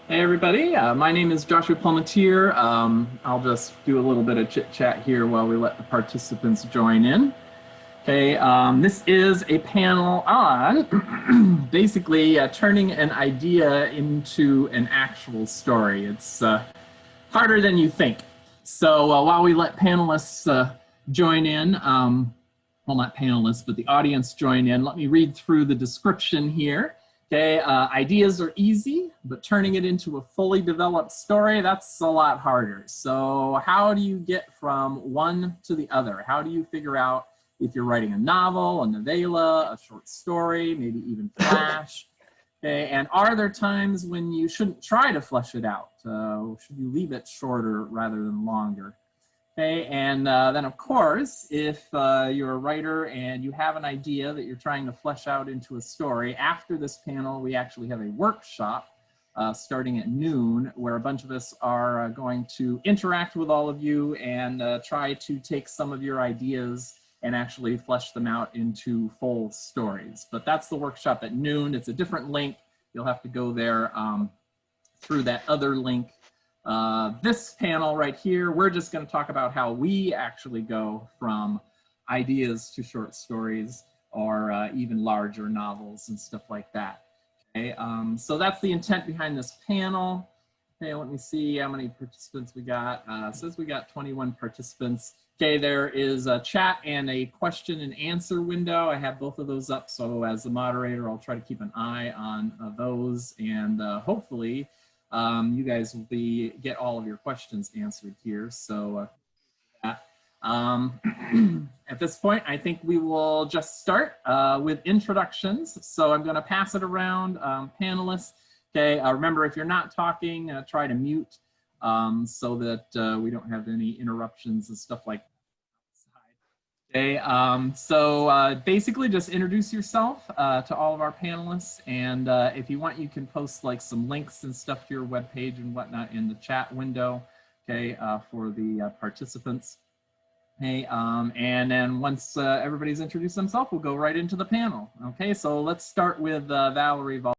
Hey everybody, my name is Joshua Palmatier. I'll just do a little bit of chit chat here while we let the participants join in. Okay, this is a panel on basically turning an idea into an actual story. It's harder than you think. So while we let panelists join in, well, not panelists, but the audience join in, let me read through the description here. Okay, ideas are easy, but turning it into a fully developed story, that's a lot harder. So how do you get from one to the other? How do you figure out if you're writing a novel, a novella, a short story, maybe even flash? Okay, and are there times when you shouldn't try to flesh it out? Should you leave it shorter rather than longer? Okay, and then of course, if you're a writer and you have an idea that you're trying to flesh out into a story, after this panel, we actually have a workshop starting at noon where a bunch of us are going to interact with all of you and try to take some of your ideas and actually flesh them out into full stories. But that's the workshop at noon. It's a different link. You'll have to go there through that other link. This panel right here, we're just going to talk about how we actually go from ideas to short stories or even larger novels and stuff like that. Okay, so that's the intent behind this panel. Okay, let me see how many participants we got. It says we got 21 participants. Okay, there is a chat and a question and answer window. I have both of those up, so as the moderator, I'll try to keep an eye on those, and hopefully you guys will get all of your questions answered here. So at this point, I think we will just start with introductions. So I'm going to pass it around, panelists. Okay, remember, if you're not talking, try to mute so that we don't have any interruptions and stuff like that. Okay, so basically just introduce yourself to all of our panelists, and if you want, you can post like some links and stuff to your webpage and whatnot in the chat window, okay, for the participants. Okay, and then once everybody's introduced themselves, we'll go right into the panel. Okay, so let's start with Valerie Valdes.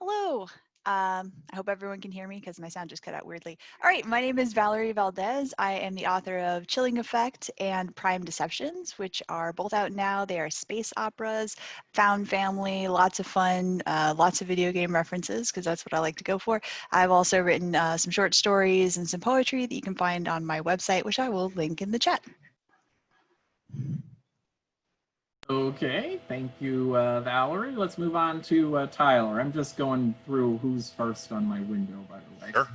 Hello. I hope everyone can hear me because my sound just cut out weirdly. All right, my name is Valerie Valdes. I am the author of Chilling Effect and Prime Deceptions, which are both out now. They are space operas, found family, lots of fun, lots of video game references because that's what I like to go for. I've also written some short stories and some poetry that you can find on my website, which I will link in the chat. Okay, thank you, Valerie. Let's move on to Tyler. I'm just going through who's first on my window, by the way. Sure.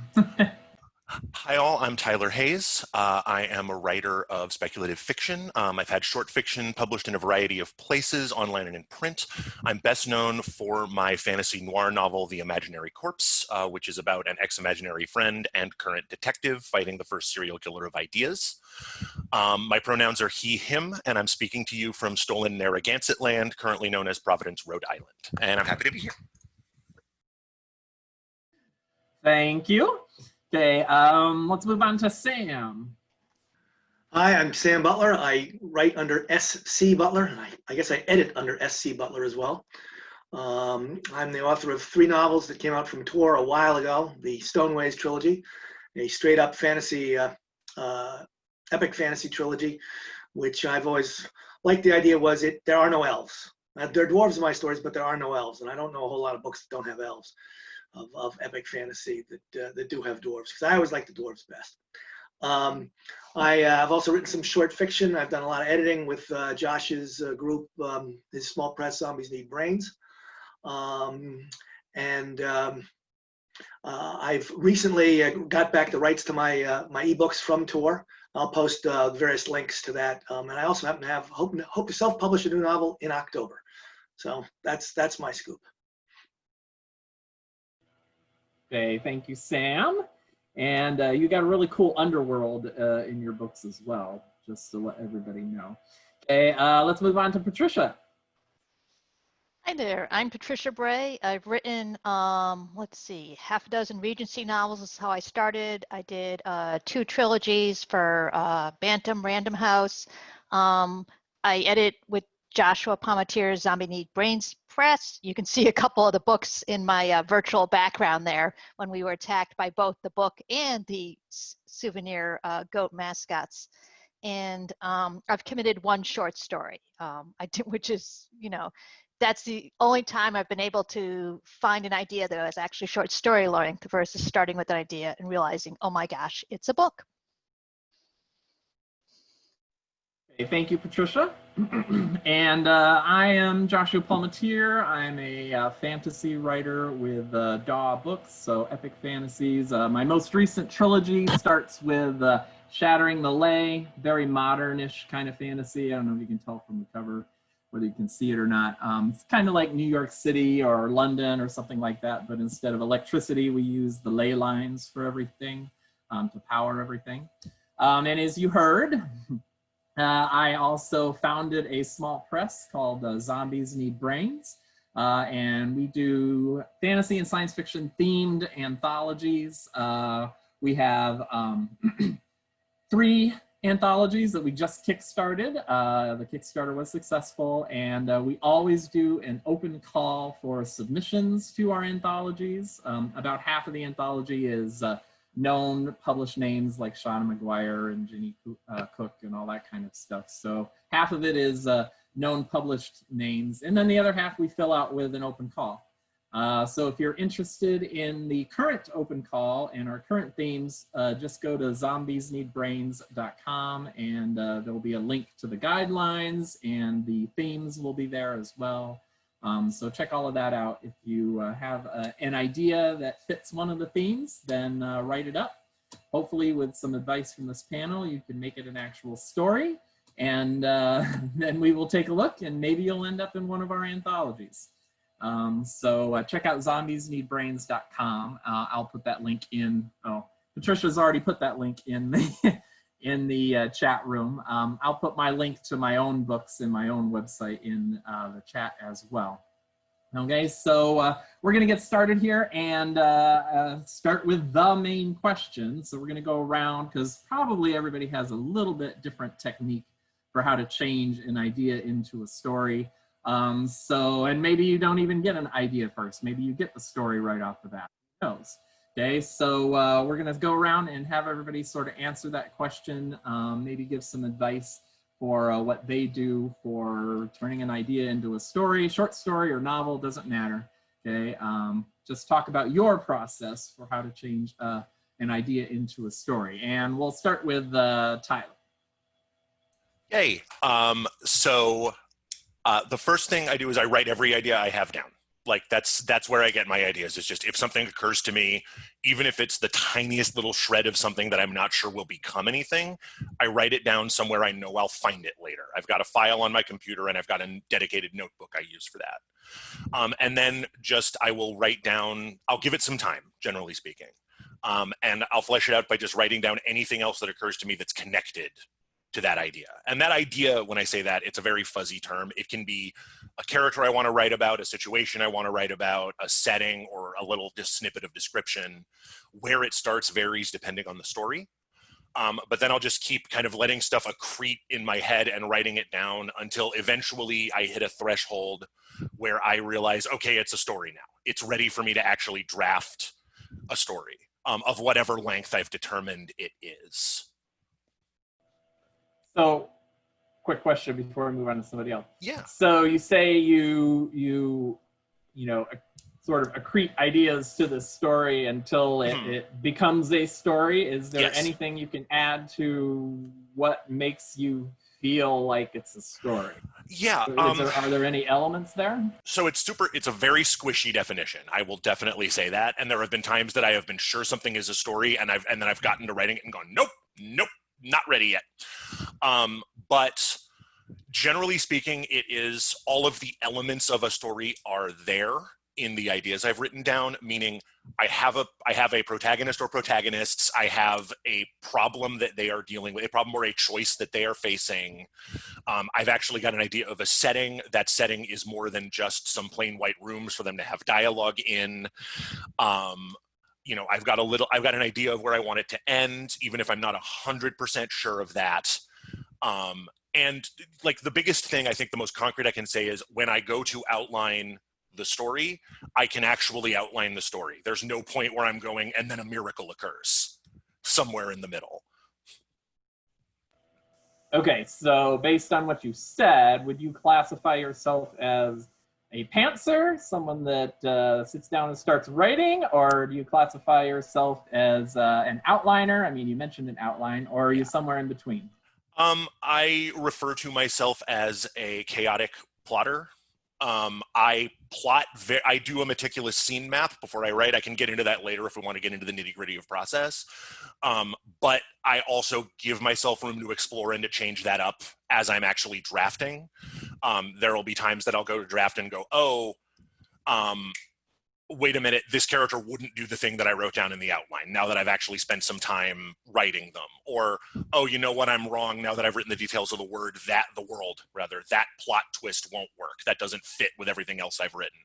Hi all, I'm Tyler Hayes. I am a writer of speculative fiction. I've had short fiction published in a variety of places, online and in print. I'm best known for my fantasy noir novel, The Imaginary Corpse, which is about an ex-imaginary friend and current detective fighting the first serial killer of ideas. My pronouns are he, him, and I'm speaking to you from stolen Narragansett land, currently known as Providence, Rhode Island. And I'm happy to be here. Thank you. Okay, let's move on to Sam. Hi, I'm Sam Butler. I write under SC Butler, and I guess I edit under SC Butler as well. I'm the author of 3 novels that came out from Tor a while ago, the Stoneways trilogy, a straight-up fantasy, epic fantasy trilogy, which I've always liked. The idea was there are no elves. There are dwarves in my stories, but there are no elves, and I don't know a whole lot of books that don't have elves. Of epic fantasy that do have dwarves, because I always like the dwarves best. I've also written some short fiction. I've done a lot of editing with Josh's group, his small press, Zombies Need Brains. I've recently got back the rights to my my ebooks from Tor. I'll post various links to that. And I also happen to hope to self-publish a new novel in October. So that's my scoop. Okay, thank you, Sam. And you got a really cool underworld in your books as well, just to let everybody know. Okay, let's move on to Patricia. Hi there, I'm Patricia Bray. I've written, let's see, half a dozen Regency novels. This is how I started. I did 2 trilogies for Bantam Random House. I edit with Joshua Palmatier's Zombie Need Brains Press. You can see a couple of the books in my virtual background there when we were attacked by both the book and the souvenir goat mascots. And I've committed one short story, which is, that's the only time I've been able to find an idea that was actually short story length versus starting with an idea and realizing, oh my gosh, it's a book. Okay, thank you, Patricia. And I am Joshua Palmatier. I'm a fantasy writer with DAW Books, so epic fantasies. My most recent trilogy starts with Shattering the Lay, very modern-ish kind of fantasy. I don't know if you can tell from the cover whether you can see it or not. It's kind of like New York City or London or something like that, but instead of electricity, we use the ley lines for everything to power everything. And as you heard, I also founded a small press called Zombies Need Brains, and we do fantasy and science fiction themed anthologies. We have 3 anthologies that we just kickstarted. The Kickstarter was successful, and we always do an open call for submissions to our anthologies. About half of the anthology is known published names like Shauna McGuire and Ginny Cook and all that kind of stuff. So half of it is known published names, and then the other half we fill out with an open call. So if you're interested in the current open call and our current themes, just go to zombiesneedbrains.com, and there'll be a link to the guidelines, and the themes will be there as well. So check all of that out. If you have an idea that fits one of the themes, then write it up. Hopefully with some advice from this panel, you can make it an actual story, and then we will take a look, and maybe you'll end up in one of our anthologies. So check out zombiesneedbrains.com. I'll put that link in. Oh, Patricia's already put that link in the in the chat room. I'll put my link to my own books and my own website in the chat as well. Okay, so we're gonna get started here and start with the main question. So we're gonna go around because probably everybody has a little bit different technique for how to change an idea into a story. And maybe you don't even get an idea first. Maybe you get the story right off the bat. Who knows? Okay, so we're gonna go around and have everybody sort of answer that question, maybe give some advice for what they do for turning an idea into a story, short story or novel, doesn't matter, okay? Just talk about your process for how to change an idea into a story. And we'll start with Tyler. Yay. The first thing I do is I write every idea I have down. Like that's where I get my ideas. It's just if something occurs to me, even if it's the tiniest little shred of something that I'm not sure will become anything, I write it down somewhere I know I'll find it later. I've got a file on my computer and I've got a dedicated notebook I use for that. And then I will write down, I'll give it some time, generally speaking. And I'll flesh it out by just writing down anything else that occurs to me that's connected to that idea. And that idea, when I say that, it's a very fuzzy term. It can be a character I want to write about, a situation I want to write about, a setting, or a little snippet of description. Where it starts varies depending on the story. But then I'll just keep kind of letting stuff accrete in my head and writing it down until eventually I hit a threshold where I realize, okay, it's a story now. It's ready for me to actually draft a story of whatever length I've determined it is. So, quick question before we move on to somebody else. Yeah. So you say you know, sort of accrete ideas to the story until it becomes a story. Is there anything you can add to what makes you feel like it's a story? Yeah. Are there any elements there? So it's a very squishy definition. I will definitely say that. And there have been times that I have been sure something is a story and then I've gotten to writing it and gone, nope, not ready yet. But generally speaking, it is all of the elements of a story are there in the ideas I've written down, meaning I have a protagonist or protagonists, I have a problem that they are dealing with, a problem or a choice that they are facing. I've actually got an idea of a setting. That setting is more than just some plain white rooms for them to have dialogue in. You know, I've got an idea of where I want it to end, even if I'm not 100% sure of that. And like the biggest thing, I think the most concrete I can say is when I go to outline the story, I can actually outline the story. There's no point where I'm going and then a miracle occurs somewhere in the middle. Okay, so based on what you said, would you classify yourself as a pantser, someone that sits down and starts writing, or do you classify yourself as an outliner? I mean, you mentioned an outline, or are you somewhere in between? I refer to myself as a chaotic plotter. I plot, I do a meticulous scene map before I write. I can get into that later if we want to get into the nitty gritty of process. But I also give myself room to explore and to change that up as I'm actually drafting. There will be times that I'll go to draft and go, oh, wait a minute, this character wouldn't do the thing that I wrote down in the outline now that I've actually spent some time writing them. Or, oh, you know what, I'm wrong now that I've written the details of the world, that plot twist won't work. That doesn't fit with everything else I've written.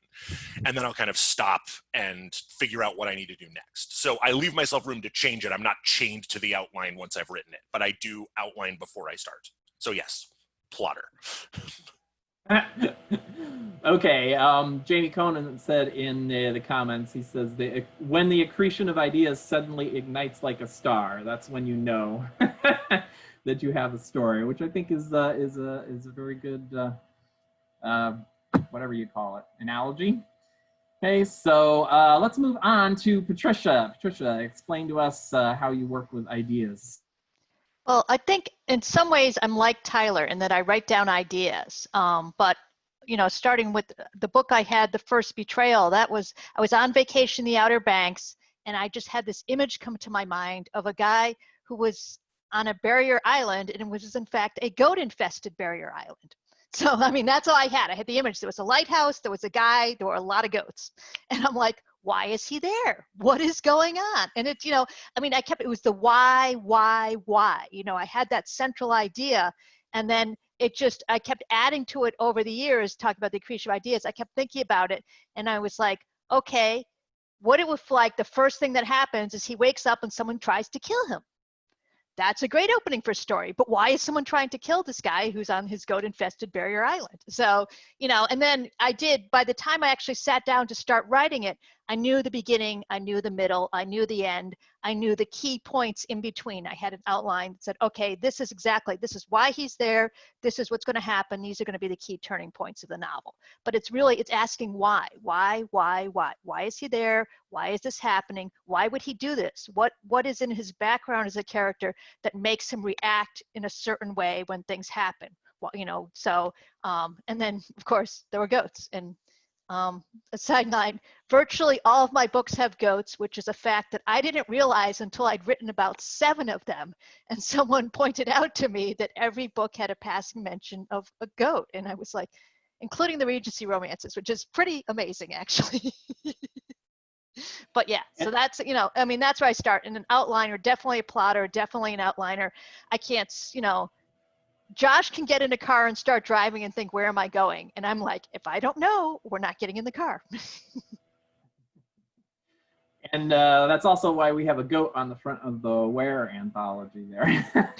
And then I'll kind of stop and figure out what I need to do next. So I leave myself room to change it. I'm not chained to the outline once I've written it, but I do outline before I start. So yes, plotter. Okay, Jamie Conan said in the comments, he says, when the accretion of ideas suddenly ignites like a star, that's when you know that you have a story, which I think is a very good, whatever you call it, analogy. Okay, so let's move on to Patricia. Patricia, explain to us how you work with ideas. Well, I think in some ways I'm like Tyler in that I write down ideas, but you know, starting with the book I had, The First Betrayal, I was on vacation in the Outer Banks, and I just had this image come to my mind of a guy who was on a barrier island, and it was in fact a goat-infested barrier island. So, I mean, that's all I had. I had the image. There was a lighthouse, there was a guy, there were a lot of goats. And I'm like, why is he there? What is going on? And it's, you know, I mean, it was the why? You know, I had that central idea, and then I kept adding to it over the years, talking about the creation of ideas. I kept thinking about it, and I was like, okay, what it was like, the first thing that happens is he wakes up and someone tries to kill him. That's a great opening for a story, but why is someone trying to kill this guy who's on his goat-infested barrier island? So, you know, and then by the time I actually sat down to start writing it, I knew the beginning, I knew the middle, I knew the end, I knew the key points in between. I had an outline that said, okay, this is why he's there, this is what's going to happen, these are going to be the key turning points of the novel. But it's asking why is he there, why is this happening, why would he do this, what is in his background as a character that makes him react in a certain way when things happen. Well, you know, so and then of course there were goats. And a sideline, virtually all of my books have goats, which is a fact that I didn't realize until I'd written about 7 of them. And someone pointed out to me that every book had a passing mention of a goat. And I was like, including the Regency romances, which is pretty amazing, actually. But yeah, so that's, you know, I mean, that's where I start. And an outliner, definitely a plotter, definitely an outliner. I can't, you know, Josh can get in a car and start driving and think, where am I going? And I'm like, if I don't know, we're not getting in the car. And that's also why we have a goat on the front of the Where anthology there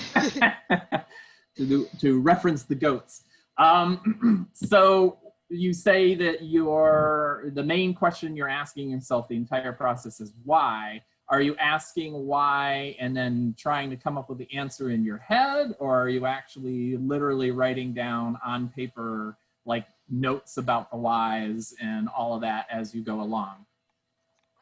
to reference the goats. So you say that the main question you're asking yourself the entire process is why. Are you asking why and then trying to come up with the answer in your head, or are you actually literally writing down on paper like notes about the whys and all of that as you go along?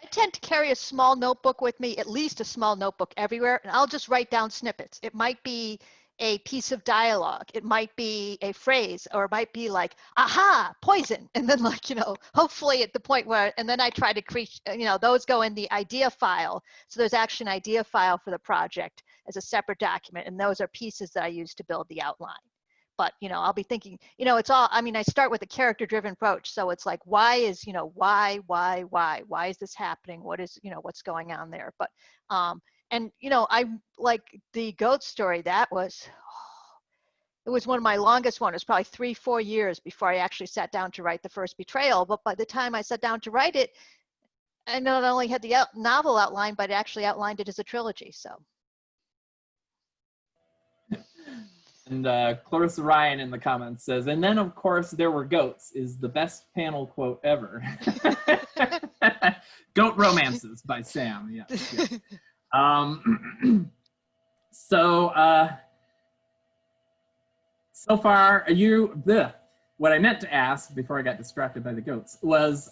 I tend to carry a small notebook with me, at least a small notebook everywhere, and I'll just write down snippets. It might be a piece of dialogue, it might be a phrase, or it might be like, aha, poison. And then, like, you know, hopefully at the point where, and then I try to create, you know, those go in the idea file. So there's actually an idea file for the project as a separate document. And those are pieces that I use to build the outline. But, you know, I'll be thinking, you know, it's all, I mean, I start with a character-driven approach. So it's like, why is, you know, why is this happening? What is, you know, what's going on there? But, and, you know, I like the goat story. That was, it was one of my longest ones. It was probably 3-4 years before I actually sat down to write The First Betrayal. But by the time I sat down to write it, I not only had the novel outline, but I actually outlined it as a trilogy. So. Clarissa Ryan in the comments says, and then of course there were goats is the best panel quote ever. Goat Romances by Sam, yes, yes. So far, what I meant to ask before I got distracted by the goats was,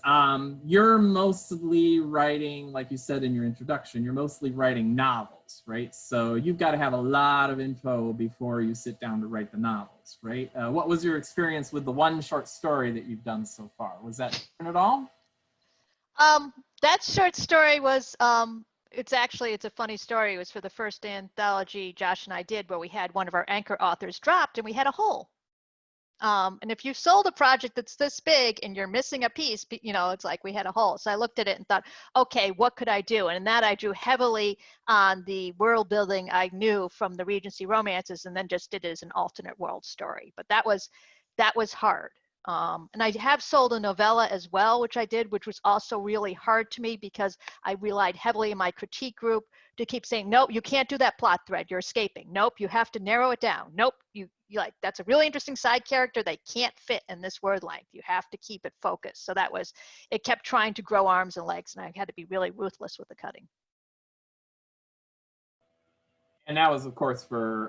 you're mostly writing, like you said in your introduction, you're mostly writing novels, right? So you've got to have a lot of info before you sit down to write the novels, right? What was your experience with the one short story that you've done so far? Was that different at all? That short story was, it's a funny story. It was for the first anthology Josh and I did, where we had one of our anchor authors dropped and we had a hole. And if you sold a project that's this big and you're missing a piece, you know, it's like we had a hole. So I looked at it and thought, okay, what could I do? And in that I drew heavily on the world building I knew from the Regency romances, and then just did it as an alternate world story. But that was hard. And I have sold a novella as well, which I did, which was also really hard to me because I relied heavily in my critique group to keep saying, nope, you can't do that plot thread, you're escaping. Nope, you have to narrow it down. Nope, you like, that's a really interesting side character, they can't fit in this word length. You have to keep it focused. So it kept trying to grow arms and legs, and I had to be really ruthless with the cutting. And that was, of course,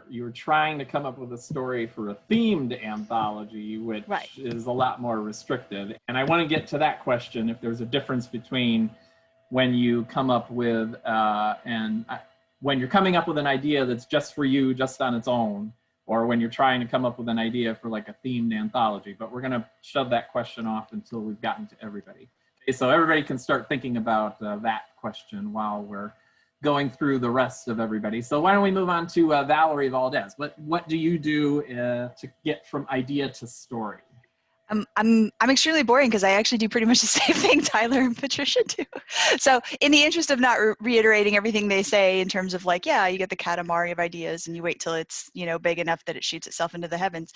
you were trying to come up with a story for a themed anthology, which is a lot more restricted. And I want to get to that question, if there's a difference between when you come up with, when you're coming up with an idea that's just for you, just on its own, or when you're trying to come up with an idea for like a themed anthology. But we're going to shove that question off until we've gotten to everybody. Okay, so everybody can start thinking about that question while we're going through the rest of everybody. So why don't we move on to Valerie Valdes? What do you do to get from idea to story? I'm extremely boring because I actually do pretty much the same thing Tyler and Patricia do. So in the interest of not reiterating everything they say in terms of like, yeah, you get the Katamari of ideas and you wait till it's, you know, big enough that it shoots itself into the heavens.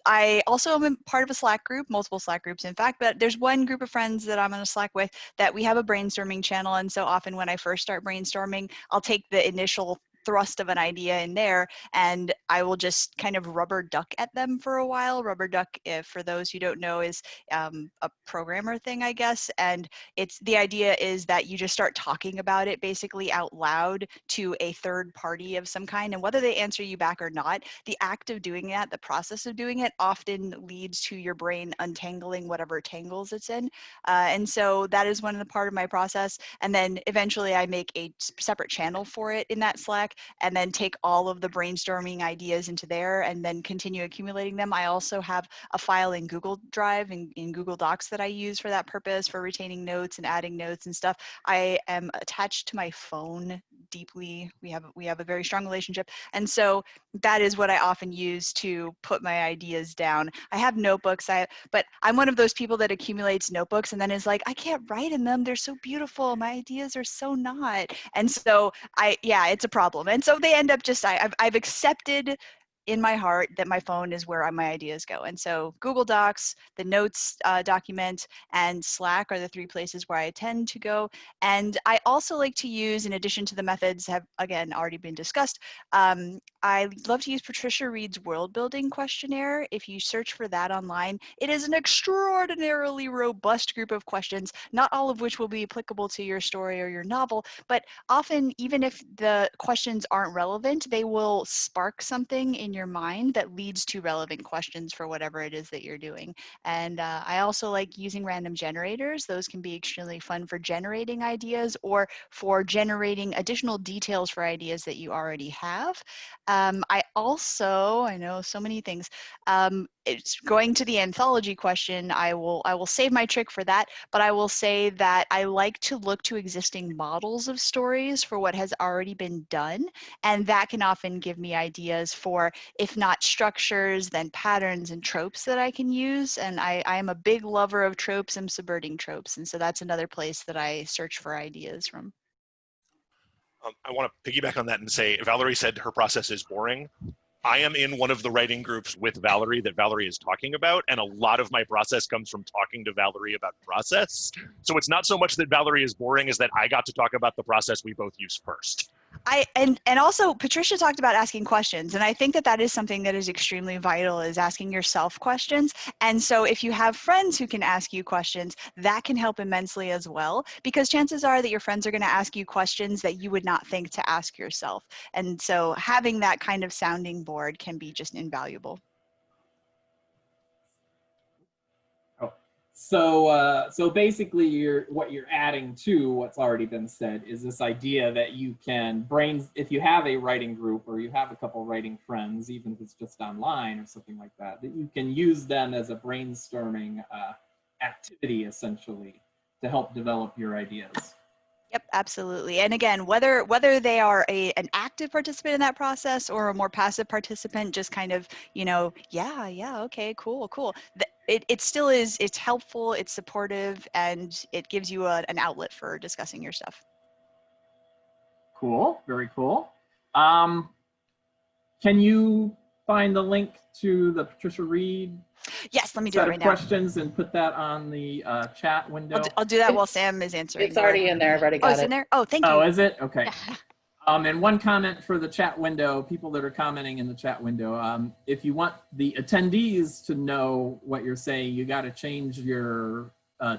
I also am part of a Slack group, multiple Slack groups, in fact, but there's one group of friends that I'm on a Slack with that we have a brainstorming channel. And so often when I first start brainstorming, I'll take the initial thrust of an idea in there and I will just kind of rubber duck at them for a while. Rubber duck, if for those who don't know, is a programmer thing, I guess. And the idea is that you just start talking about it basically out loud to a third party of some kind. And whether they answer you back or not, the act of doing that, the process of doing it often leads to your brain untangling whatever tangles it's in. And so that is one of the part of my process. And then eventually I make a separate channel for it in that Slack, and then take all of the brainstorming ideas into there and then continue accumulating them. I also have a file in Google Drive and in Google Docs that I use for that purpose, for retaining notes and adding notes and stuff. I am attached to my phone deeply. We have a very strong relationship. And so that is what I often use to put my ideas down. I have notebooks, but I'm one of those people that accumulates notebooks and then is like, I can't write in them. They're so beautiful. My ideas are so not. And so it's a problem. And so they end up just, I've accepted in my heart that my phone is where my ideas go. And so Google Docs, the Notes document, and Slack are the three places where I tend to go. And I also like to use, in addition to the methods have, again, already been discussed, I love to use Patricia Reed's world building questionnaire. If you search for that online, it is an extraordinarily robust group of questions, not all of which will be applicable to your story or your novel, but often, even if the questions aren't relevant, they will spark something in your mind that leads to relevant questions for whatever it is that you're doing. And I also like using random generators. Those can be extremely fun for generating ideas or for generating additional details for ideas that you already have. I know so many things. It's going to the anthology question. I will save my trick for that, but I will say that I like to look to existing models of stories for what has already been done. And that can often give me ideas for, if not structures, then patterns and tropes that I can use. And I am a big lover of tropes and subverting tropes. And so that's another place that I search for ideas from. I want to piggyback on that and say, Valerie said her process is boring. I am in one of the writing groups with Valerie that Valerie is talking about, and a lot of my process comes from talking to Valerie about process. So it's not so much that Valerie is boring as that I got to talk about the process we both use first. And also Patricia talked about asking questions, and I think that that is something that is extremely vital, is asking yourself questions. And so if you have friends who can ask you questions, that can help immensely as well, because chances are that your friends are going to ask you questions that you would not think to ask yourself. And so having that kind of sounding board can be just invaluable. So basically, what you're adding to what's already been said is this idea that you can if you have a writing group or you have a couple writing friends, even if it's just online or something like that, that you can use them as a brainstorming activity, essentially, to help develop your ideas. Yep, absolutely. And again, whether they are an active participant in that process or a more passive participant, just kind of, yeah, okay, cool. It still is, it's helpful, it's supportive, and it gives you an outlet for discussing your stuff. Cool, very cool. Can you find the link to the Patricia Reed Yes, let me do set it of right now. questions and put that on the chat window? I'll do that while Sam is answering. It's already in there. I've already got Oh, it's in there? Oh, thank you. Oh, is it? Okay. And one comment for the chat window, people that are commenting in the chat window, if you want the attendees to know what you're saying, you got to change your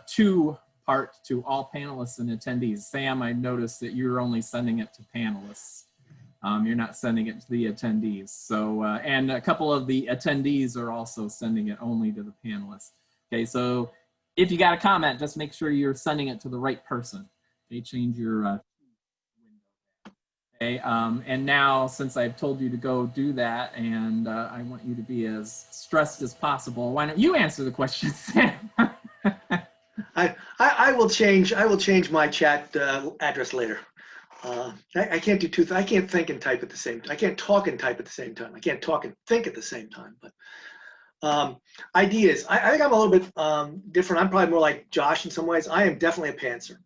to part to all panelists and attendees. Sam, I noticed that you're only sending it to panelists. You're not sending it to the attendees. So, and a couple of the attendees are also sending it only to the panelists. Okay, so if you got a comment, just make sure you're sending it to the right person. Okay, change your window. Okay, and now since I've told you to go do that, and I want you to be as stressed as possible, why don't you answer the question, Sam? I will change my chat address later. I can't do two. I can't think and type at the same time. I can't talk and type at the same time. I can't talk and think at the same time. But ideas. I think I'm a little bit different. I'm probably more like Josh in some ways. I am definitely a pantser.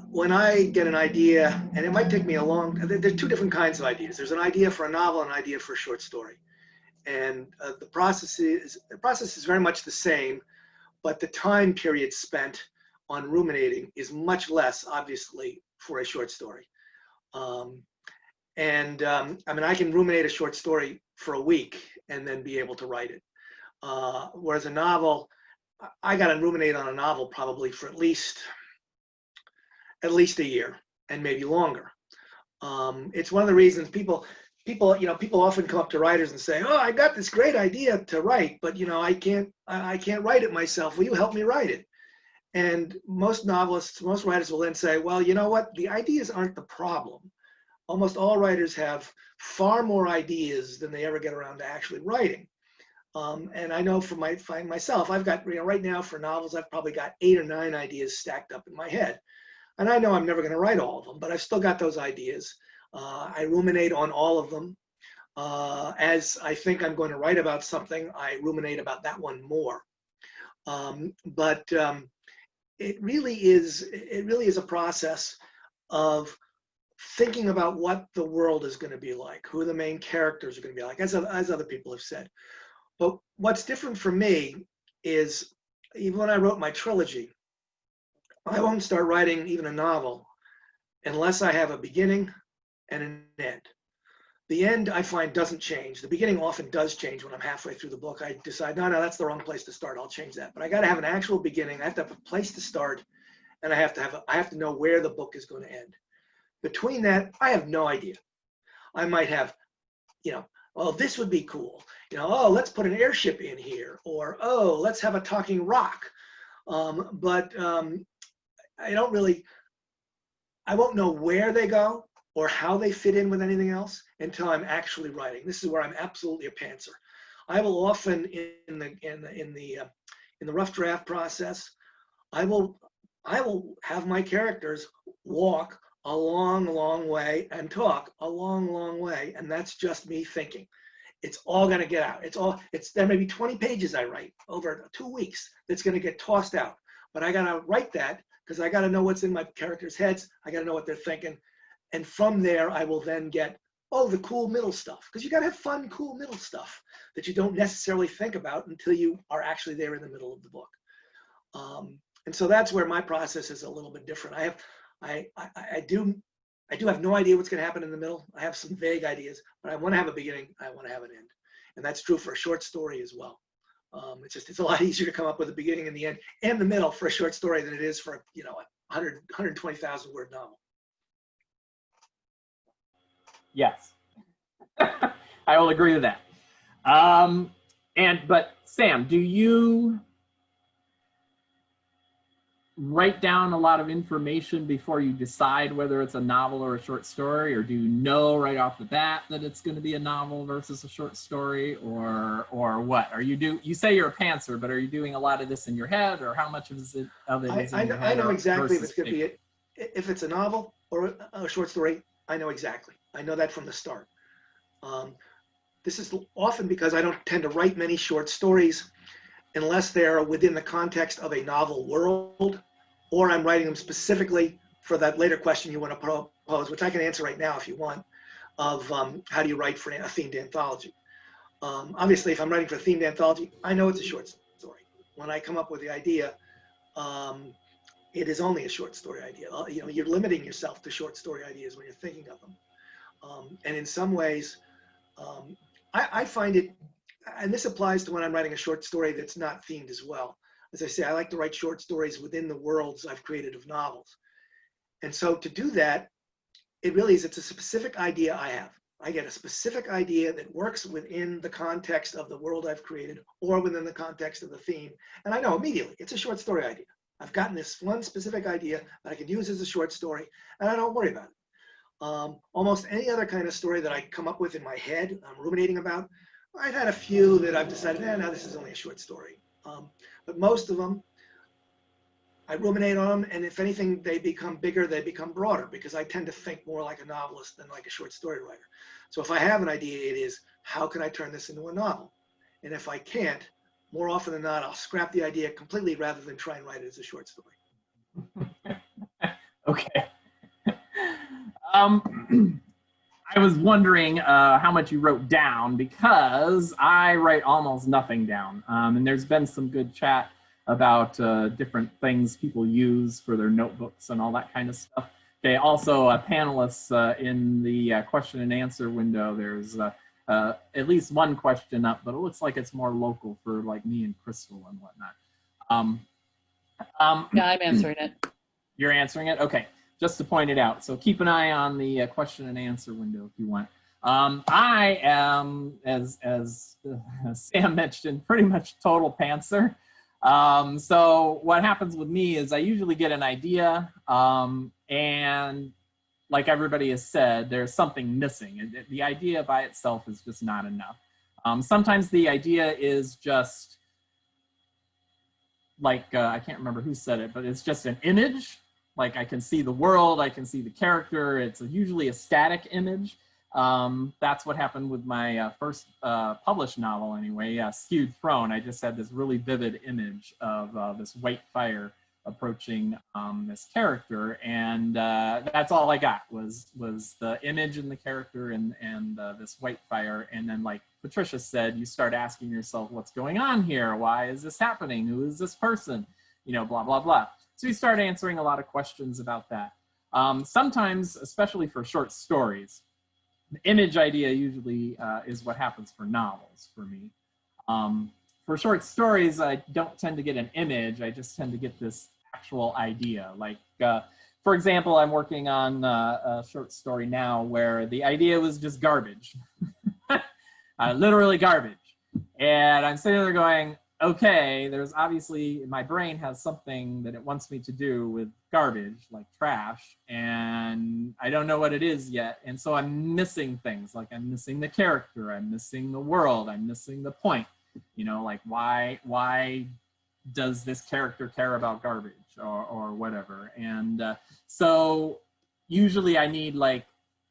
When I get an idea, and it might take me a long. There's two different kinds of ideas. There's an idea for a novel and an idea for a short story, and the process is very much the same, but the time period spent on ruminating is much less, obviously, for a short story. I mean, I can ruminate a short story for a week and then be able to write it. Whereas a novel, I got to ruminate on a novel probably for at least a year and maybe longer. It's one of the reasons people often come up to writers and say, "Oh, I got this great idea to write, but I can't write it myself. Will you help me write it?" And most novelists, most writers will then say, well, you know what? The ideas aren't the problem. Almost all writers have far more ideas than they ever get around to actually writing. And I know for myself, I've got, right now for novels, I've probably got 8 or 9 ideas stacked up in my head. And I know I'm never going to write all of them, but I've still got those ideas. I ruminate on all of them. As I think I'm going to write about something, I ruminate about that one more. It really is a process of thinking about what the world is going to be like, who the main characters are going to be like, as other people have said. But what's different for me is, even when I wrote my trilogy, I won't start writing even a novel unless I have a beginning and an end. The end, I find, doesn't change. The beginning often does change when I'm halfway through the book. I decide, no, that's the wrong place to start. I'll change that. But I got to have an actual beginning. I have to have a place to start, and I have to know where the book is going to end. Between that, I have no idea. I might have, oh, this would be cool. Oh, let's put an airship in here, or oh, let's have a talking rock. But I won't know where they go or how they fit in with anything else until I'm actually writing. This is where I'm absolutely a pantser. I will often, in the rough draft process, I will have my characters walk a long way and talk a long way, and that's just me thinking. It's all going to get out. There may be 20 pages I write over 2 weeks that's going to get tossed out, but I got to write that because I got to know what's in my characters' heads. I got to know what they're thinking. And from there, I will then get, the cool middle stuff. Because you got to have fun, cool middle stuff that you don't necessarily think about until you are actually there in the middle of the book. And so that's where my process is a little bit different. I do have no idea what's going to happen in the middle. I have some vague ideas, but I want to have a beginning. I want to have an end, and that's true for a short story as well. It's a lot easier to come up with a beginning and the end and the middle for a short story than it is for a 120,000 word novel. Yes, I will agree with that. But Sam, do you write down a lot of information before you decide whether it's a novel or a short story, or do you know right off the bat that it's going to be a novel versus a short story, or what? You say you're a pantser, but are you doing a lot of this in your head, or how much of it is in your head? I know exactly if it's going to paper? be if it's a novel or a short story. I know exactly. I know that from the start. This is often because I don't tend to write many short stories unless they're within the context of a novel world, or I'm writing them specifically for that later question you want to pose, which I can answer right now if you want, of how do you write for a themed anthology. Obviously, if I'm writing for a themed anthology, I know it's a short story. When I come up with the idea, it is only a short story idea. You're limiting yourself to short story ideas when you're thinking of them. And in some ways, I find it, and this applies to when I'm writing a short story that's not themed as well. As I say, I like to write short stories within the worlds I've created of novels. And so to do that, it's a specific idea I have. I get a specific idea that works within the context of the world I've created or within the context of the theme. And I know immediately it's a short story idea. I've gotten this one specific idea that I can use as a short story, and I don't worry about it. Almost any other kind of story that I come up with in my head, I'm ruminating about, I've had a few that I've decided, no, this is only a short story. But most of them, I ruminate on them, and if anything, they become bigger, they become broader, because I tend to think more like a novelist than like a short story writer. So if I have an idea, it is, how can I turn this into a novel? And if I can't, more often than not, I'll scrap the idea completely rather than try and write it as a short story. Okay. I was wondering how much you wrote down, because I write almost nothing down. And there's been some good chat about different things people use for their notebooks and all that kind of stuff. Okay, also panelists in the question and answer window, there's at least one question up, but it looks like it's more local for like me and Crystal and whatnot. Yeah, I'm answering it. You're answering it? Okay. Just to point it out. So keep an eye on the question and answer window if you want. I am, as Sam mentioned, pretty much total pantser. So what happens with me is I usually get an idea, and like everybody has said, there's something missing. The idea by itself is just not enough. Sometimes the idea is just like, I can't remember who said it, but it's just an image. Like I can see the world, I can see the character. It's usually a static image. That's what happened with my first published novel anyway, Skewed Throne. I just had this really vivid image of this white fire approaching this character, and that's all I got was the image and the character and this white fire. And then, like Patricia said, you start asking yourself, what's going on here? Why is this happening? Who is this person? Blah, blah, blah. So you start answering a lot of questions about that. Sometimes, especially for short stories, the image idea usually is what happens for novels for me. For short stories, I don't tend to get an image. I just tend to get this actual idea. Like, for example, I'm working on a short story now where the idea was just garbage. Literally garbage. And I'm sitting there going, okay, there's obviously, my brain has something that it wants me to do with garbage, like trash, and I don't know what it is yet. And so I'm missing things, like I'm missing the character, I'm missing the world, I'm missing the point. Like why does this character care about garbage or whatever? And so usually I need like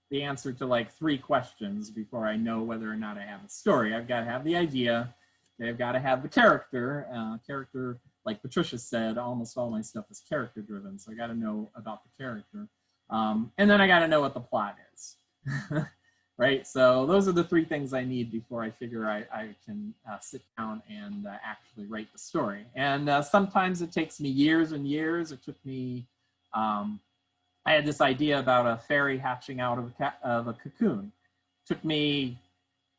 the answer to like 3 questions before I know whether or not I have a story. I've got to have the idea. They've got to have the character. Character, like Patricia said, almost all my stuff is character driven. So I got to know about the character. And then I got to know what the plot is. Right? So those are the 3 things I need before I figure I can sit down and actually write the story. And sometimes it takes me years and years. It took me I had this idea about a fairy hatching out of a cocoon. Took me,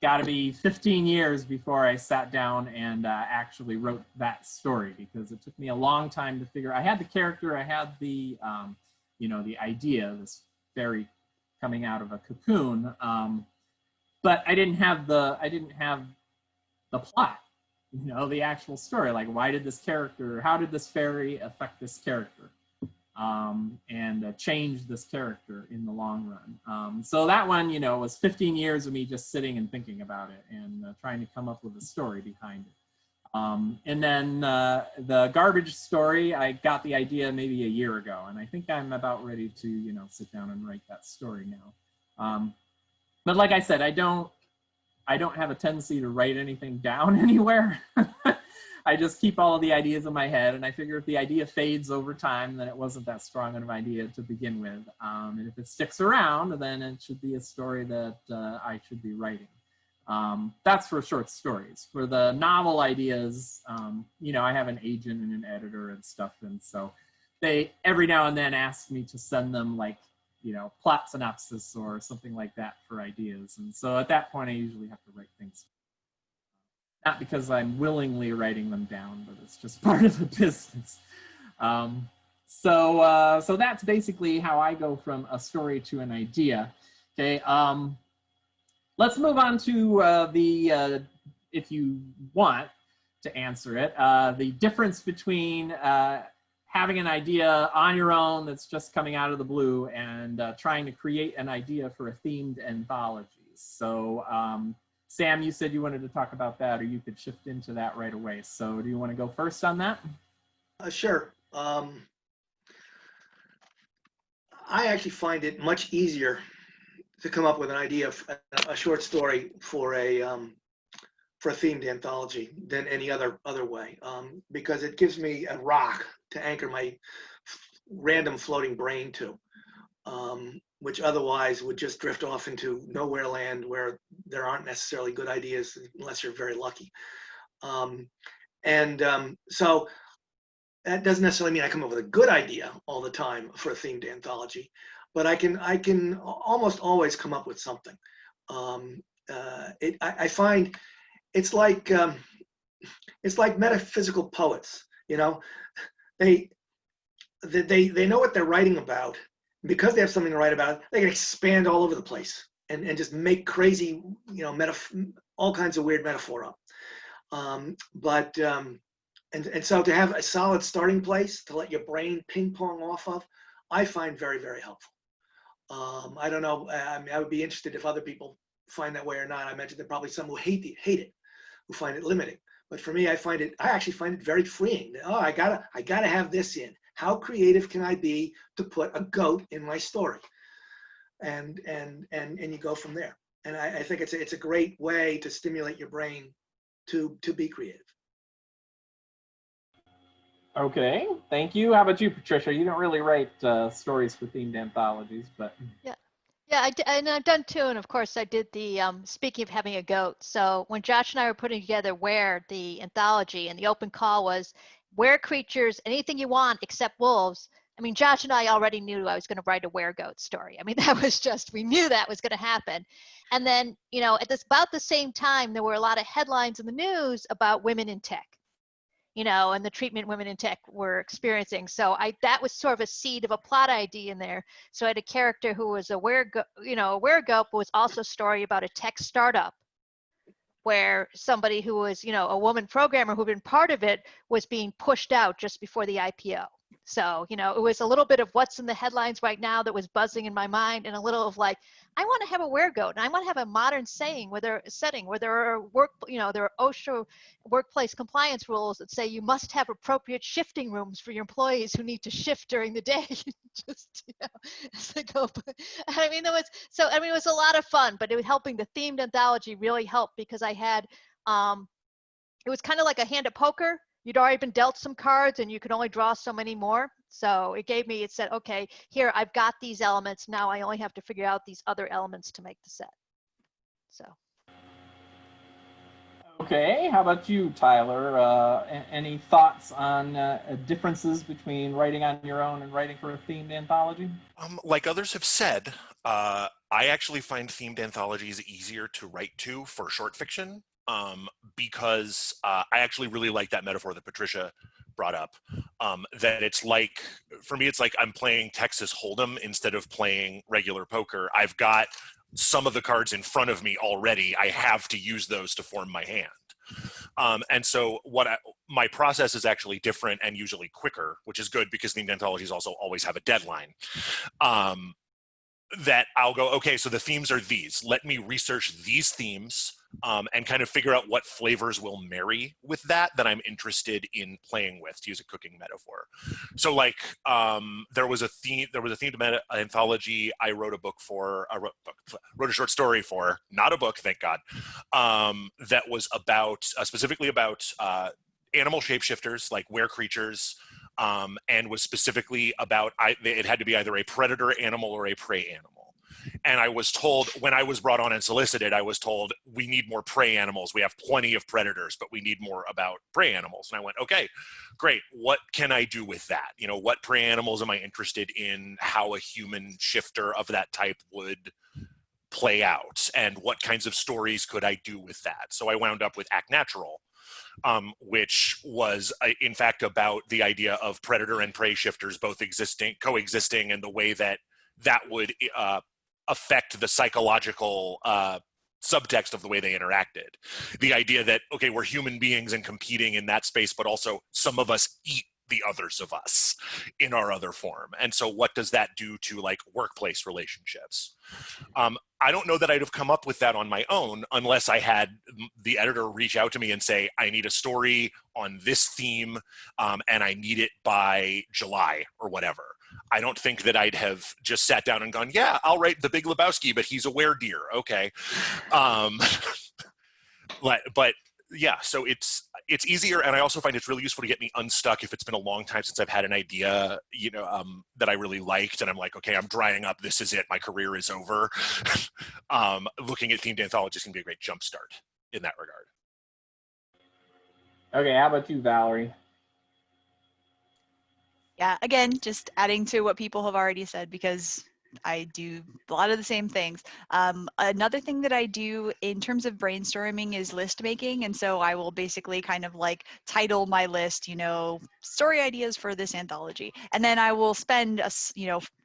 got to be 15 years before I sat down and actually wrote that story, because it took me a long time to figure. I had the character, I had the, you know, the idea, this fairy coming out of a cocoon, but I didn't have the plot, you know, the actual story. Like, why did this character, how did this fairy affect this character? And change this character in the long run. So that one, you know, was 15 years of me just sitting and thinking about it and trying to come up with a story behind it. And then the garbage story, I got the idea maybe a year ago, and I think I'm about ready to, you know, sit down and write that story now. But like I said, I don't have a tendency to write anything down anywhere. I just keep all of the ideas in my head, and I figure if the idea fades over time, then it wasn't that strong of an idea to begin with. And if it sticks around, then it should be a story that I should be writing. That's for short stories. For the novel ideas, you know, I have an agent and an editor and stuff, and so they every now and then ask me to send them, like, you know, plot synopsis or something like that for ideas. And so at that point, I usually have to write things. Not because I'm willingly writing them down, but it's just part of the business. So that's basically how I go from a story to an idea. Okay, let's move on to if you want to answer it, the difference between having an idea on your own that's just coming out of the blue and trying to create an idea for a themed anthology. So, Sam, you said you wanted to talk about that, or you could shift into that right away. So do you want to go first on that? Sure. I actually find it much easier to come up with an idea, a short story for a themed anthology than any other way, because it gives me a rock to anchor my random floating brain to. Which otherwise would just drift off into nowhere land where there aren't necessarily good ideas unless you're very lucky. So that doesn't necessarily mean I come up with a good idea all the time for a themed anthology, but I can almost always come up with something. I find it's like metaphysical poets. You know, they know what they're writing about. Because they have something to write about, they can expand all over the place and just make crazy, you know, all kinds of weird metaphor up. So to have a solid starting place to let your brain ping pong off of, I find very, very helpful. I don't know. I mean, I would be interested if other people find that way or not. I mentioned there are probably some who hate it, who find it limiting. But for me, I actually find it very freeing. Oh, I gotta have this in. How creative can I be to put a goat in my story? And you go from there. And I think it's a great way to stimulate your brain to be creative. Okay, thank you. How about you, Patricia? You don't really write stories for themed anthologies, but Yeah, and I've done two, and of course I did the, speaking of having a goat, so when Josh and I were putting together Where, the anthology, and the open call was, were creatures, anything you want except wolves. I mean, Josh and I already knew I was going to write a were-goat story. I mean, that was just, we knew that was going to happen. And then, you know, at about the same time, there were a lot of headlines in the news about women in tech, you know, and the treatment women in tech were experiencing. So that was sort of a seed of a plot idea in there. So I had a character who was a were-goat, but was also a story about a tech startup where somebody who was, you know, a woman programmer who'd been part of it was being pushed out just before the IPO. So, you know, it was a little bit of what's in the headlines right now that was buzzing in my mind, and a little of like, I want to have a were-goat, and I want to have a modern setting where there are there are OSHA workplace compliance rules that say you must have appropriate shifting rooms for your employees who need to shift during the day. Just, you know, it's like, I mean, it was a lot of fun, but it was helping the themed anthology really helped because I had, it was kind of like a hand of poker. You'd already been dealt some cards and you could only draw so many more. So it said, okay, here, I've got these elements. Now I only have to figure out these other elements to make the set. So. Okay, how about you, Tyler? Any thoughts on differences between writing on your own and writing for a themed anthology? Like others have said, I actually find themed anthologies easier to write to for short fiction because I actually really like that metaphor that Patricia brought up. That it's like, for me, it's like I'm playing Texas Hold'em instead of playing regular poker. I've got some of the cards in front of me already. I have to use those to form my hand. And so my process is actually different and usually quicker, which is good because themed anthologies also always have a deadline. That I'll go, okay, so the themes are these. Let me research these themes and kind of figure out what flavors will marry with that I'm interested in playing with, to use a cooking metaphor. So like there was a themed anthology I wrote a book for, wrote a short story for, not a book, thank God, that was about, specifically about animal shapeshifters, like were creatures, and was specifically about, it had to be either a predator animal or a prey animal. And I was told, when I was brought on and solicited, I was told, we need more prey animals. We have plenty of predators, but we need more about prey animals. And I went, okay, great. What can I do with that? You know, what prey animals am I interested in? How a human shifter of that type would play out? And what kinds of stories could I do with that? So I wound up with Act Natural, which was in fact about the idea of predator and prey shifters both coexisting, and the way that would affect the psychological subtext of the way they interacted. The idea that, okay, we're human beings and competing in that space, but also some of us eat the others of us in our other form. And so what does that do to like workplace relationships? I don't know that I'd have come up with that on my own unless I had the editor reach out to me and say, I need a story on this theme and I need it by July or whatever. I don't think that I'd have just sat down and gone, yeah, I'll write The Big Lebowski, but he's a were-deer. Okay. But yeah, so it's easier, and I also find it's really useful to get me unstuck if it's been a long time since I've had an idea, you know, that I really liked, and I'm like, okay, I'm drying up. This is it. My career is over. Looking at themed anthologies can be a great jumpstart in that regard. Okay, how about you, Valerie? Yeah, again, just adding to what people have already said, because I do a lot of the same things. Another thing that I do in terms of brainstorming is list making. And so I will basically kind of like title my list, you know, story ideas for this anthology. And then I will spend,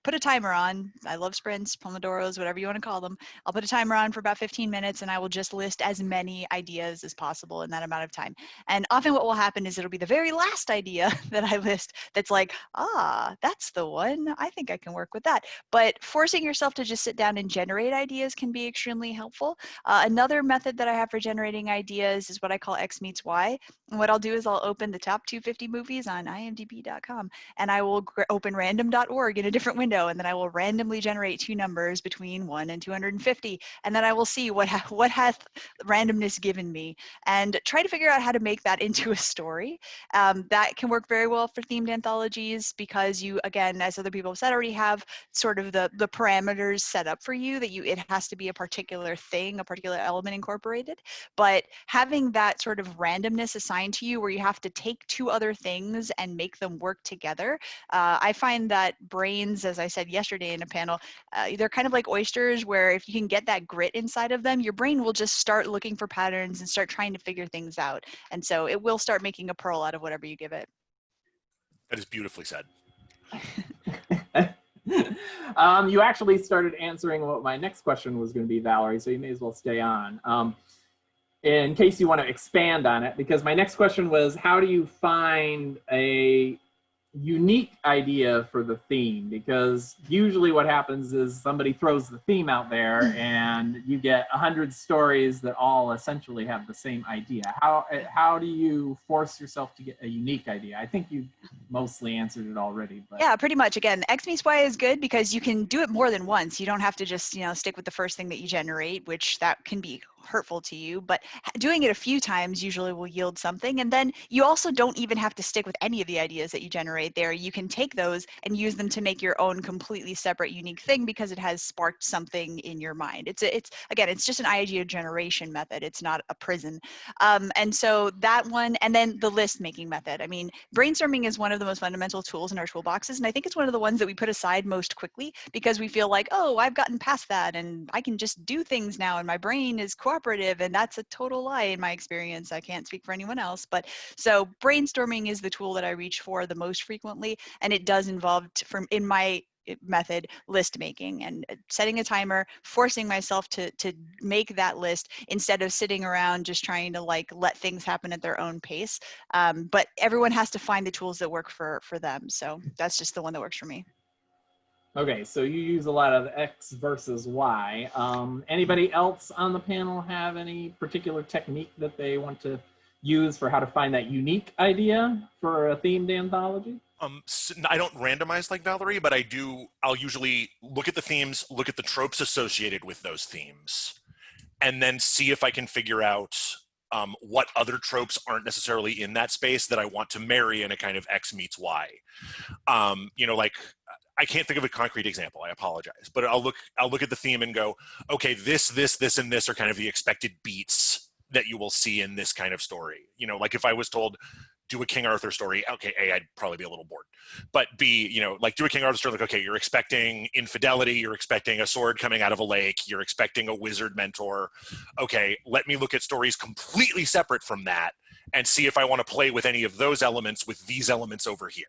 put a timer on. I love sprints, Pomodoros, whatever you want to call them. I'll put a timer on for about 15 minutes and I will just list as many ideas as possible in that amount of time. And often what will happen is it'll be the very last idea that I list that's like, that's the one. I think I can work with that. But forcing yourself to just sit down and generate ideas can be extremely helpful. Another method that I have for generating ideas is what I call X meets Y. And what I'll do is I'll open the top 250 movies on imdb.com and I will open random.org in a different window, and then I will randomly generate two numbers between 1 and 250, and then I will see what hath randomness given me and try to figure out how to make that into a story. That can work very well for themed anthologies because you, again, as other people have said, already have sort of the parameters set up for you that it has to be a particular thing, a particular element incorporated. But having that sort of randomness assigned to you where you have to take two other things and make them work together, I find that brains, as I said yesterday in a panel, they're kind of like oysters where if you can get that grit inside of them, your brain will just start looking for patterns and start trying to figure things out. And so it will start making a pearl out of whatever you give it. That is beautifully said. You actually started answering what my next question was going to be, Valerie, so you may as well stay on. In case you want to expand on it, because my next question was, how do you find a unique idea for the theme? Because usually what happens is somebody throws the theme out there and you get 100 stories that all essentially have the same idea. How do you force yourself to get a unique idea? I think you mostly answered it already. But yeah, pretty much. Again, X meets Y is good because you can do it more than once. You don't have to just, stick with the first thing that you generate, which that can be hurtful to you, but doing it a few times usually will yield something. And then you also don't even have to stick with any of the ideas that you generate there. You can take those and use them to make your own completely separate, unique thing because it has sparked something in your mind. It's again, it's just an idea generation method. It's not a prison. And so that one, and then the list making method. I mean, brainstorming is one of the most fundamental tools in our toolboxes, and I think it's one of the ones that we put aside most quickly because we feel like, oh, I've gotten past that and I can just do things now and my brain is cooperative, and that's a total lie in my experience. I can't speak for anyone else, but so brainstorming is the tool that I reach for the most frequently, and it does involve, in my method, list making and setting a timer, forcing myself to make that list instead of sitting around just trying to like let things happen at their own pace. But everyone has to find the tools that work for them. So that's just the one that works for me. Okay, so you use a lot of X versus Y. Anybody else on the panel have any particular technique that they want to use for how to find that unique idea for a themed anthology? So I don't randomize like Valerie, but I'll usually look at the themes, look at the tropes associated with those themes, and then see if I can figure out what other tropes aren't necessarily in that space that I want to marry in a kind of X meets Y. You know, like, I can't think of a concrete example, I apologize, but I'll look at the theme and go, okay, this, and this are kind of the expected beats that you will see in this kind of story. You know, like if I was told, do a King Arthur story, okay, A, I'd probably be a little bored. But B, you know, like do a King Arthur story, like, okay, you're expecting infidelity, you're expecting a sword coming out of a lake, you're expecting a wizard mentor. Okay, let me look at stories completely separate from that and see if I want to play with any of those elements with these elements over here.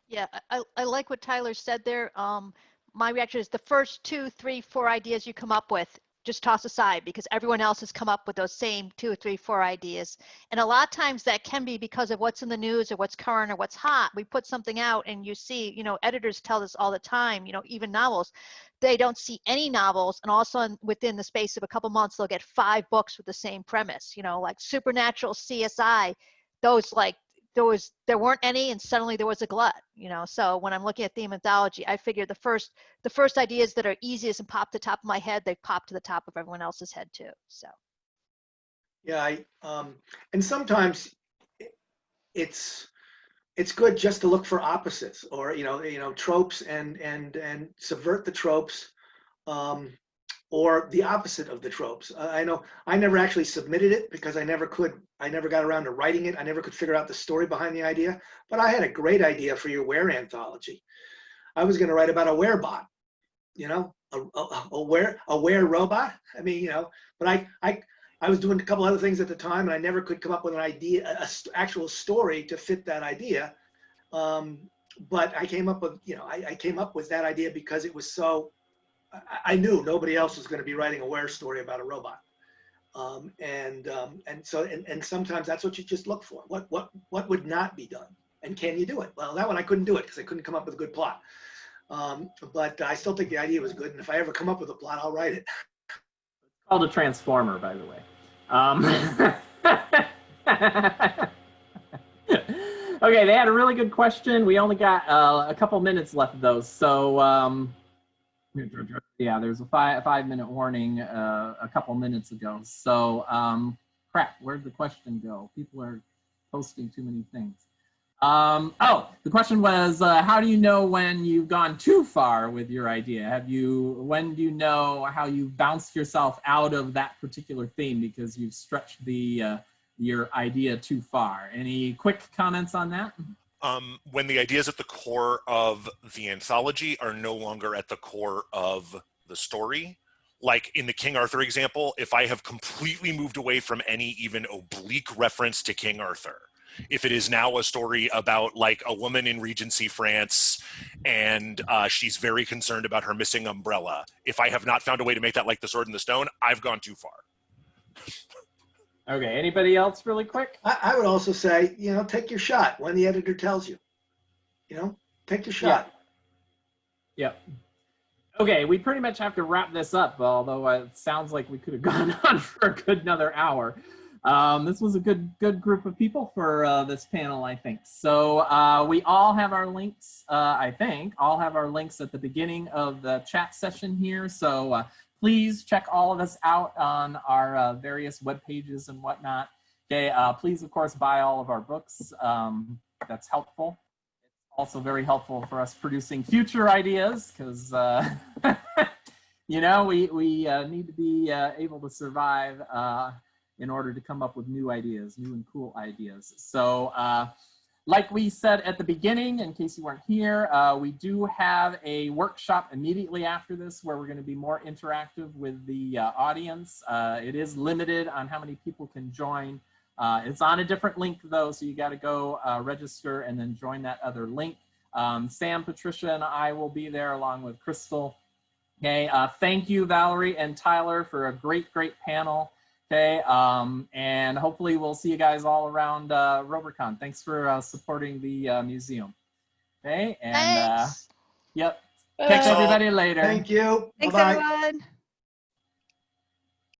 Yeah, I like what Tyler said there. My reaction is the first 2, 3, 4 ideas you come up with, just toss aside because everyone else has come up with those same 2, 3, 4 ideas. And a lot of times that can be because of what's in the news or what's current or what's hot. We put something out and you see, you know, editors tell us all the time, you know, even novels, they don't see any novels. And all of a sudden within the space of a couple months, they'll get 5 books with the same premise, you know, like Supernatural, CSI, there weren't any and suddenly there was a glut, you know. So when I'm looking at theme anthology, I figure the first ideas that are easiest and pop to the top of my head, they pop to the top of everyone else's head too. So yeah, and sometimes it's good just to look for opposites or you know tropes and subvert the tropes, or the opposite of the tropes. I know I never actually submitted it because I never got around to writing it. I never could figure out the story behind the idea, but I had a great idea for your were anthology. I was going to write about a werebot, you know, a were robot. I mean, you know, but I was doing a couple other things at the time and I never could come up with an idea, an actual story to fit that idea. But I came up with, you know, I came up with that idea because it was so, I knew nobody else was going to be writing a were story about a robot. And sometimes that's what you just look for. What would not be done? And can you do it? Well, that one I couldn't do it because I couldn't come up with a good plot. But I still think the idea was good. And if I ever come up with a plot, I'll write it. It's called a transformer, by the way. Okay, they had a really good question. We only got a couple minutes left of those. So yeah, there's a 5-minute warning a couple minutes ago. So crap, where'd the question go? People are posting too many things. Oh, the question was, how do you know when you've gone too far with your idea? When do you know how you've bounced yourself out of that particular theme because you've stretched your idea too far? Any quick comments on that? When the ideas at the core of the anthology are no longer at the core of the story. Like in the King Arthur example, if I have completely moved away from any even oblique reference to King Arthur, if it is now a story about like a woman in Regency France and she's very concerned about her missing umbrella, if I have not found a way to make that like the Sword in the Stone, I've gone too far. Okay, anybody else really quick? I would also say, you know, take your shot when the editor tells you. You know, take your shot. Yeah. Okay, we pretty much have to wrap this up, although it sounds like we could have gone on for a good another hour. This was a good group of people for this panel, I think. So we all have our links, I think, all have our links at the beginning of the chat session here. So please check all of us out on our various web pages and whatnot. Okay, please, of course, buy all of our books. That's helpful. It's also very helpful for us producing future ideas because, you know, we need to be able to survive in order to come up with new ideas, new and cool ideas. So like we said at the beginning, in case you weren't here, we do have a workshop immediately after this where we're going to be more interactive with the audience. It is limited on how many people can join. It's on a different link though, so you got to go register and then join that other link. Sam, Patricia, and I will be there along with Crystal. Okay, thank you, Valerie and Tyler, for a great panel. Okay, and hopefully we'll see you guys all around RoberCon. Thanks for supporting the museum. Okay, and Thanks. yep. Bye. Catch everybody later. Thank you. Thanks, Bye-bye. everyone.